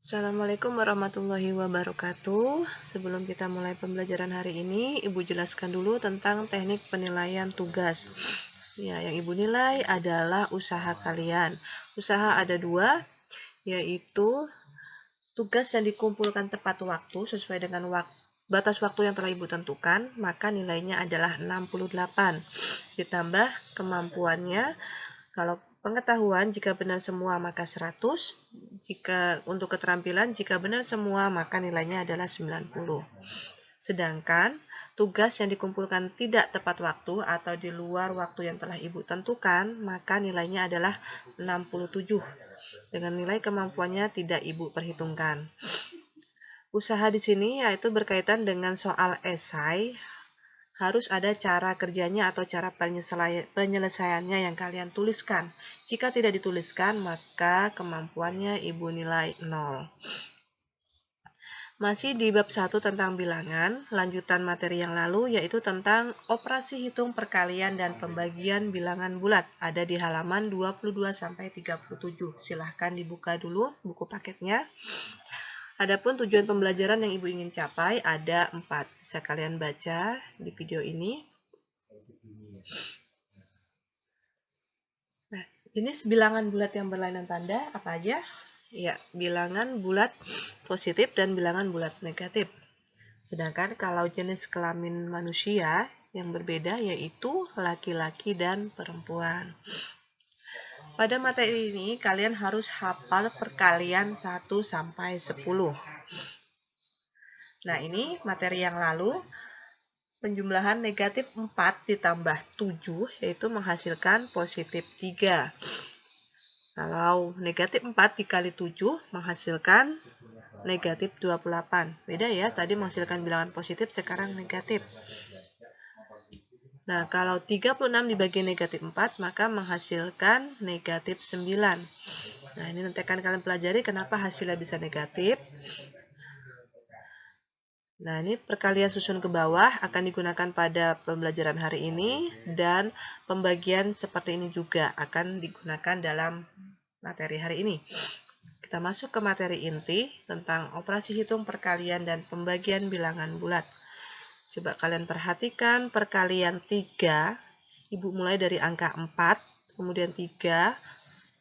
Assalamualaikum warahmatullahi wabarakatuh. Sebelum kita mulai pembelajaran hari ini, Ibu jelaskan dulu tentang teknik penilaian tugas. Ya, yang Ibu nilai adalah usaha kalian. Usaha ada dua, yaitu tugas yang dikumpulkan tepat waktu sesuai dengan batas waktu yang telah Ibu tentukan, maka nilainya adalah 68. Ditambah kemampuannya, kalau pengetahuan jika benar semua maka 100, jika untuk keterampilan jika benar semua maka nilainya adalah 90. Sedangkan tugas yang dikumpulkan tidak tepat waktu atau di luar waktu yang telah Ibu tentukan, maka nilainya adalah 67. Dengan nilai kemampuannya tidak Ibu perhitungkan. Usaha di sini yaitu berkaitan dengan soal esai. Harus ada cara kerjanya atau cara penyelesaiannya yang kalian tuliskan. Jika tidak dituliskan, maka kemampuannya Ibu nilai 0. Masih di bab 1 tentang bilangan, lanjutan materi yang lalu yaitu tentang operasi hitung perkalian dan pembagian bilangan bulat. Ada di halaman 22-37. Silahkan dibuka dulu buku paketnya. Adapun tujuan pembelajaran yang Ibu ingin capai ada 4. Bisa kalian baca di video ini. Nah, jenis bilangan bulat yang berlainan tanda apa aja? Ya, bilangan bulat positif dan bilangan bulat negatif. Sedangkan kalau jenis kelamin manusia yang berbeda yaitu laki-laki dan perempuan. Pada materi ini kalian harus hafal perkalian 1 sampai 10. Nah, ini materi yang lalu. Penjumlahan negatif 4 ditambah 7 yaitu menghasilkan positif 3. Kalau negatif 4 dikali 7 menghasilkan negatif 28. Beda ya, tadi menghasilkan bilangan positif, sekarang negatif. Nah, kalau 36 dibagi negatif 4 maka menghasilkan negatif 9. Nah, ini nanti akan kalian pelajari kenapa hasilnya bisa negatif. Nah, ini perkalian susun ke bawah akan digunakan pada pembelajaran hari ini, dan pembagian seperti ini juga akan digunakan dalam materi hari ini. Kita masuk ke materi inti tentang operasi hitung perkalian dan pembagian bilangan bulat. Coba kalian perhatikan perkalian 3, Ibu mulai dari angka 4, kemudian 3,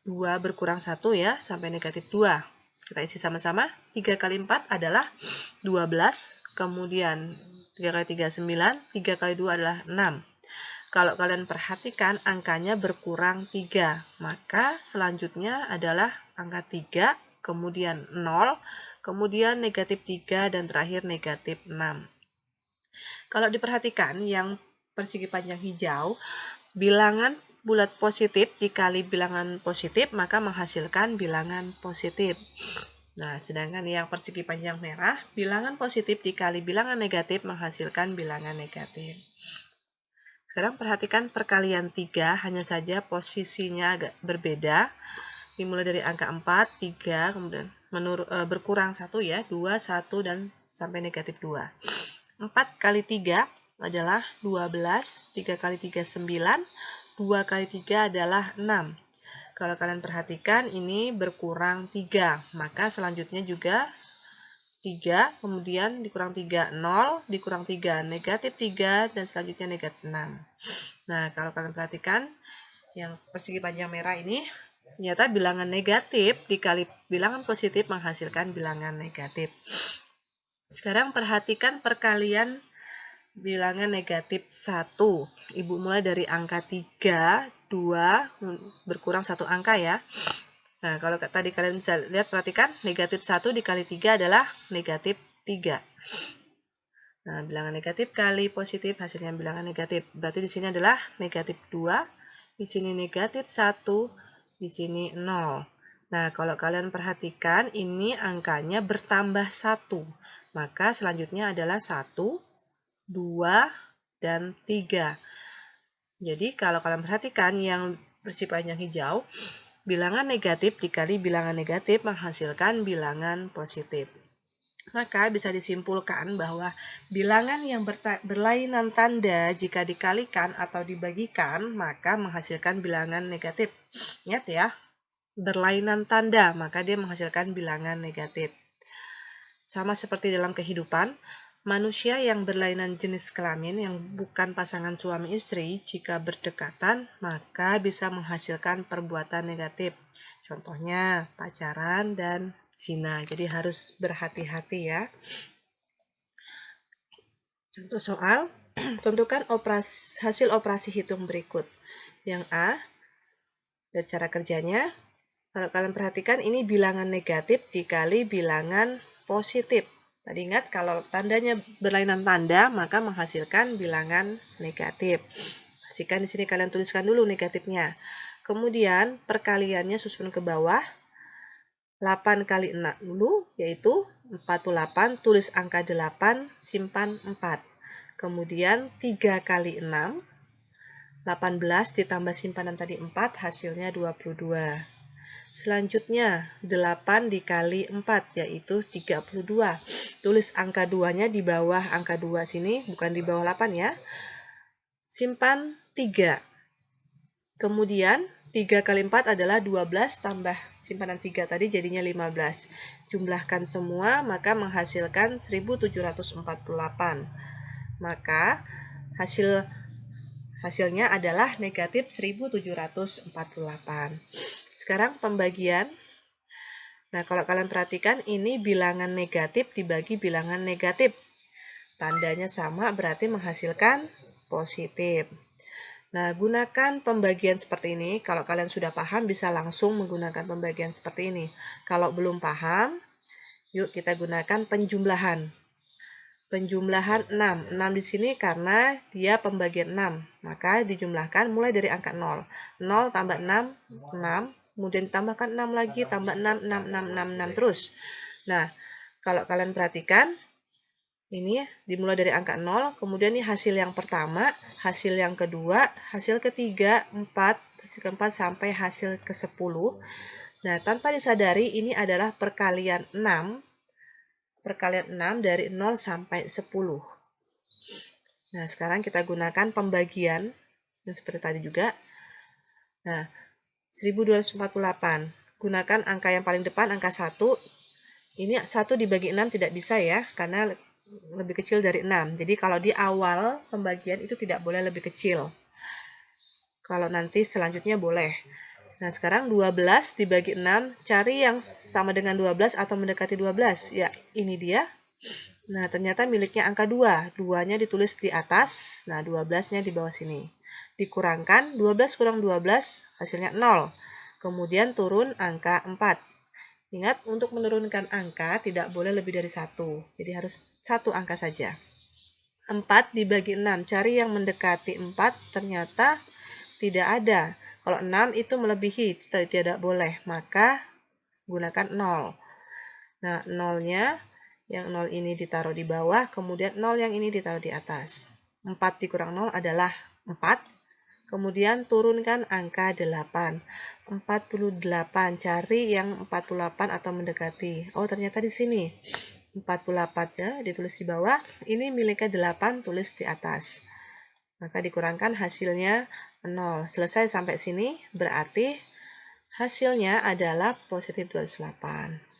2 berkurang 1 ya, sampai negatif 2. Kita isi sama-sama, 3 kali 4 adalah 12, kemudian 3 kali 3 9, 3 kali 2 adalah 6. Kalau kalian perhatikan angkanya berkurang 3, maka selanjutnya adalah angka 3, kemudian 0, kemudian negatif 3, dan terakhir negatif 6. Kalau diperhatikan yang persegi panjang hijau, bilangan bulat positif dikali bilangan positif maka menghasilkan bilangan positif. Nah, sedangkan yang persegi panjang merah, bilangan positif dikali bilangan negatif menghasilkan bilangan negatif. Sekarang perhatikan perkalian 3, hanya saja posisinya agak berbeda. Dimulai dari angka 4, 3, kemudian berkurang 1 ya, 2, 1, dan sampai negatif 2. 4 kali 3 adalah 12, 3 kali 3 9, 2 kali 3 adalah 6. Kalau kalian perhatikan ini berkurang 3, maka selanjutnya juga 3, kemudian dikurang 3, 0, dikurang 3, negatif 3, dan selanjutnya negatif 6. Nah, kalau kalian perhatikan, yang persegi panjang merah ini, ternyata bilangan negatif dikali bilangan positif menghasilkan bilangan negatif. Sekarang perhatikan perkalian bilangan negatif 1. Ibu mulai dari angka 3, 2, berkurang 1 angka ya. Nah, kalau tadi kalian bisa lihat, perhatikan, negatif 1 dikali 3 adalah negatif 3. Nah, bilangan negatif kali positif hasilnya bilangan negatif. Berarti di sini adalah negatif 2, di sini negatif 1, di sini 0. Nah, kalau kalian perhatikan, ini angkanya bertambah 1. Maka selanjutnya adalah 1, 2, dan 3. Jadi, kalau kalian perhatikan yang bersih panjang hijau, bilangan negatif dikali bilangan negatif menghasilkan bilangan positif. Maka bisa disimpulkan bahwa bilangan yang berlainan tanda jika dikalikan atau dibagikan maka menghasilkan bilangan negatif. Ingat ya. berlainan tanda, maka dia menghasilkan bilangan negatif. Sama seperti dalam kehidupan, manusia yang berlainan jenis kelamin yang bukan pasangan suami istri, jika berdekatan, maka bisa menghasilkan perbuatan negatif. Contohnya pacaran dan zina. Jadi harus berhati-hati ya. Contoh soal, tentukan hasil operasi hitung berikut. Yang A, dan cara kerjanya, kalau kalian perhatikan ini bilangan negatif dikali bilangan positif. Tadi ingat kalau tandanya berlainan tanda maka menghasilkan bilangan negatif. Pastikan di sini kalian tuliskan dulu negatifnya. Kemudian perkaliannya susun ke bawah. 8 kali 6 dulu yaitu 48, tulis angka 8, simpan 4. Kemudian 3 kali 6, 18 ditambah simpanan tadi 4, hasilnya 22. Selanjutnya, 8 dikali 4, yaitu 32. Tulis angka 2-nya di bawah angka 2 sini, bukan di bawah 8 ya. Simpan 3. Kemudian, 3 kali 4 adalah 12 tambah simpanan 3 tadi jadinya 15. Jumlahkan semua, maka menghasilkan 1748. Maka, hasilnya adalah negatif 1748. Sekarang pembagian. Nah, kalau kalian perhatikan ini bilangan negatif dibagi bilangan negatif. Tandanya sama berarti menghasilkan positif. Nah, gunakan pembagian seperti ini. Kalau kalian sudah paham bisa langsung menggunakan pembagian seperti ini. Kalau belum paham, yuk kita gunakan penjumlahan. Penjumlahan 6. 6 di sini karena dia pembagian 6. Maka dijumlahkan mulai dari angka 0. 0 tambah 6, 6. Kemudian ditambahkan 6 lagi, tambah 6, 6, 6, 6, 6 terus. Nah, kalau kalian perhatikan, ini dimulai dari angka 0, kemudian ini hasil yang pertama, hasil yang kedua, hasil ketiga, 4, hasil keempat sampai hasil ke-10. Nah, tanpa disadari ini adalah perkalian 6 dari 0 sampai 10. Nah, sekarang kita gunakan pembagian, yang seperti tadi juga. Nah, 1248. Gunakan angka yang paling depan, angka 1. Ini 1 dibagi 6 tidak bisa ya, karena lebih kecil dari 6. Jadi kalau di awal pembagian itu tidak boleh lebih kecil. Kalau nanti selanjutnya boleh. Nah, sekarang 12 dibagi 6, cari yang sama dengan 12 atau mendekati 12. Ya, ini dia. Nah, ternyata miliknya angka 2. 2-nya ditulis di atas, nah 12-nya di bawah sini. Dikurangkan, 12 kurang 12, hasilnya 0. Kemudian turun angka 4. Ingat, untuk menurunkan angka tidak boleh lebih dari 1. Jadi harus 1 angka saja. 4 dibagi 6, cari yang mendekati 4, ternyata tidak ada. Kalau 6 itu melebihi, tidak boleh, maka gunakan 0. Nah, 0-nya, yang 0 ini ditaruh di bawah, kemudian 0 yang ini ditaruh di atas. 4 dikurang 0 adalah 4. Kemudian turunkan angka 8. 48. Cari yang 48 atau mendekati. Oh, ternyata di sini. 48-nya ditulis di bawah. Ini miliknya 8, tulis di atas. Maka dikurangkan hasilnya 0. Selesai sampai sini, berarti hasilnya adalah positif 28.